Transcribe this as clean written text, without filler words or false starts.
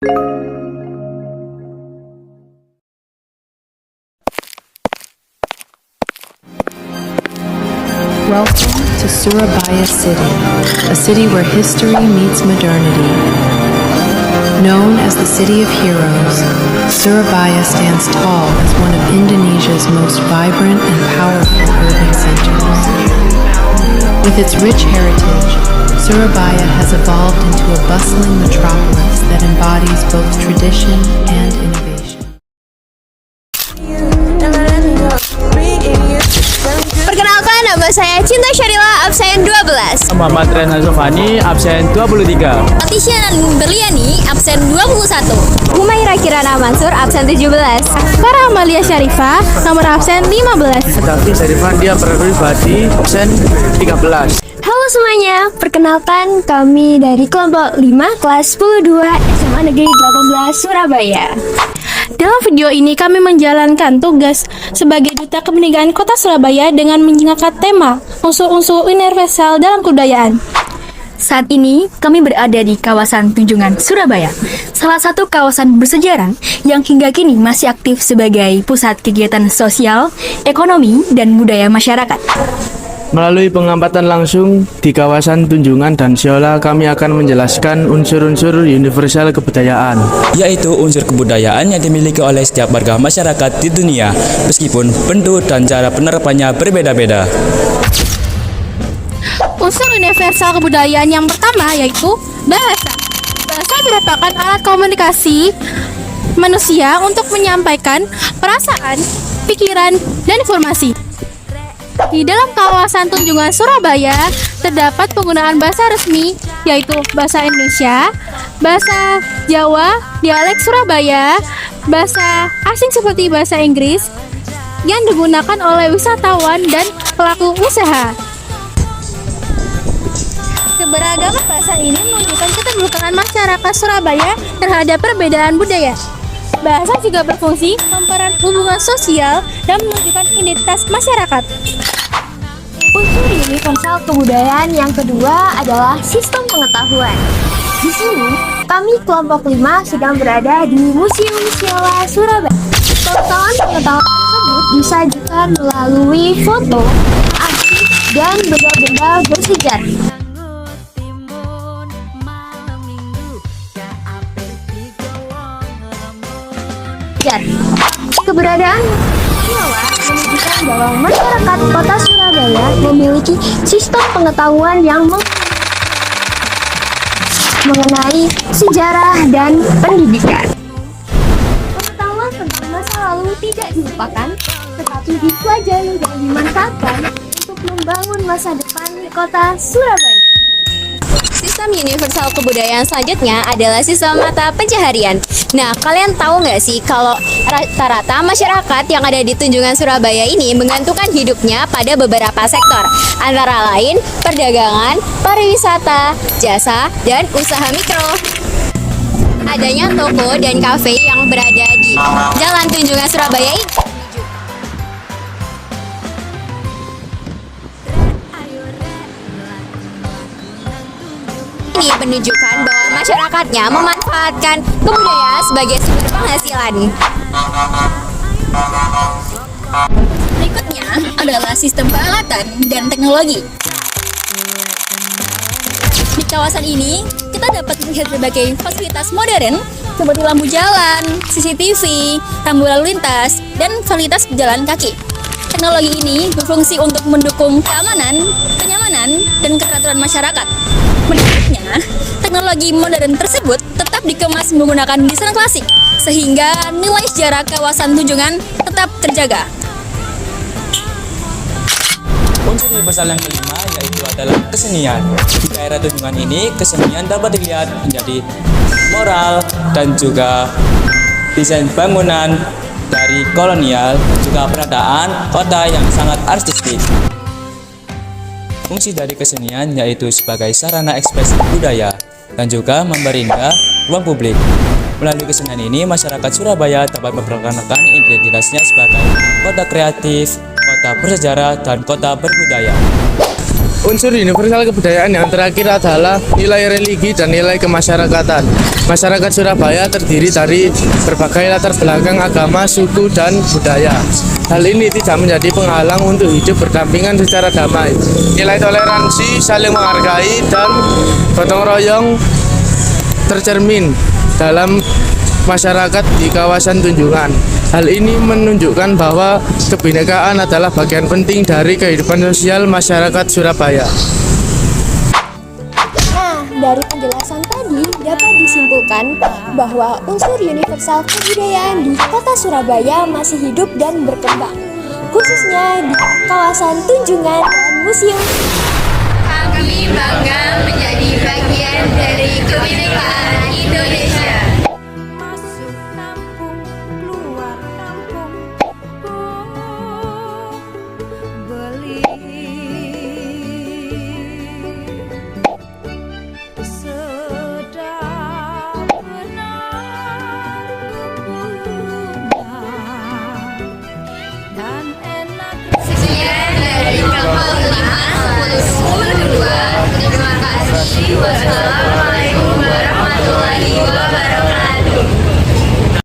Welcome to Surabaya City, a city where history meets modernity. Known as the City of Heroes, Surabaya stands tall as one of Indonesia's most vibrant and powerful urban centers. With its rich heritage, Surabaya has evolved into a bustling metropolis that embodies both tradition and innovation. Perkenalkan, nama saya Cinta Syarila, absen 12. Muhammad Reza Sofani, absen 23. Patricia Berliani, absen 21. Humaira Kirana Mansur, absen 17. Farah Amalia Syarifah, nomor absen 15. Tapi Syarifah dia pribadi, absen 13. Halo semuanya, perkenalkan kami dari kelompok 5 kelas 10-2 SMA Negeri 18 Surabaya. Dalam video ini kami menjalankan tugas sebagai Duta Kebudayaan Kota Surabaya dengan mengangkat tema unsur-unsur universal dalam kebudayaan. Saat ini kami berada di kawasan Tunjungan, Surabaya, salah satu kawasan bersejarah yang hingga kini masih aktif sebagai pusat kegiatan sosial, ekonomi, dan budaya masyarakat. Melalui pengamatan langsung di kawasan Tunjungan dan Siola, kami akan menjelaskan unsur-unsur universal kebudayaan, yaitu unsur kebudayaan yang dimiliki oleh setiap warga masyarakat di dunia, meskipun bentuk dan cara penerapannya berbeda-beda. Unsur universal kebudayaan yang pertama yaitu bahasa. Bahasa merupakan alat komunikasi manusia untuk menyampaikan perasaan, pikiran, dan informasi. Di dalam kawasan Tunjungan Surabaya terdapat penggunaan bahasa resmi yaitu bahasa Indonesia, bahasa Jawa, dialek Surabaya, bahasa asing seperti bahasa Inggris yang digunakan oleh wisatawan dan pelaku usaha. Keberagaman bahasa ini menunjukkan keterbukaan masyarakat Surabaya terhadap perbedaan budaya. Bahasa juga berfungsi mempererat hubungan sosial dan menunjukkan identitas masyarakat. Unsur universal kebudayaan yang kedua adalah sistem pengetahuan. Di sini, kami kelompok 5 sedang berada di Museum Siola Surabaya. Pengetahuan tersebut disajikan melalui foto, arsip, dan benda-benda bersejarah. Keberadaan Siola menunjukkan bahwa masyarakat kota Surabaya memiliki sistem pengetahuan yang mengenai sejarah dan pendidikan. Pengetahuan tentang masa lalu tidak dilupakan, tetapi dipelajari dan dimanfaatkan untuk membangun masa depan kota Surabaya. Sistem universal kebudayaan selanjutnya adalah sistem mata pencaharian. Nah, kalian tahu nggak sih kalau rata-rata masyarakat yang ada di Tunjungan Surabaya ini menggantungkan hidupnya pada beberapa sektor, antara lain perdagangan, pariwisata, jasa, dan usaha mikro. Adanya toko dan kafe yang berada di Jalan Tunjungan Surabaya ini menunjukkan bahwa masyarakatnya memanfaatkan kebudayaan sebagai sumber penghasilan. Berikutnya adalah sistem peralatan dan teknologi. Di kawasan ini, kita dapat melihat berbagai fasilitas modern seperti lampu jalan, CCTV, rambu lalu lintas, dan fasilitas pejalan kaki. Teknologi ini berfungsi untuk mendukung keamanan, kenyamanan, dan keteraturan masyarakat. Menariknya, teknologi modern tersebut tetap dikemas menggunakan desain klasik, sehingga nilai sejarah kawasan Tunjungan tetap terjaga. Unsur universal yang kelima yaitu adalah kesenian. Di daerah Tunjungan ini, kesenian dapat dilihat menjadi moral dan juga desain bangunan dari kolonial dan juga peradaan kota yang sangat artistik. Fungsi dari kesenian yaitu sebagai sarana ekspresi budaya dan juga memberi ruang publik. Melalui kesenian ini, masyarakat Surabaya dapat memperkenalkan identitasnya sebagai kota kreatif, kota bersejarah, dan kota berbudaya. Unsur universal kebudayaan yang terakhir adalah nilai religi dan nilai kemasyarakatan. Masyarakat Surabaya terdiri dari berbagai latar belakang agama, suku, dan budaya. Hal ini tidak menjadi penghalang untuk hidup berdampingan secara damai. Nilai toleransi, saling menghargai, dan gotong royong tercermin dalam masyarakat di kawasan Tunjungan. Hal ini menunjukkan bahwa kebinekaan adalah bagian penting dari kehidupan sosial masyarakat Surabaya. Nah, dari penjelasan tadi dapat disimpulkan bahwa unsur universal kebudayaan di kota Surabaya masih hidup dan berkembang, khususnya di kawasan Tunjungan dan Museum. Kami bangga menjadi bagian dari kebinekaan Indonesia. Masuk kampung, keluar kampung, beli sedap benar bumbunya dan enak. Sekian dari Kapal 5 10 10 2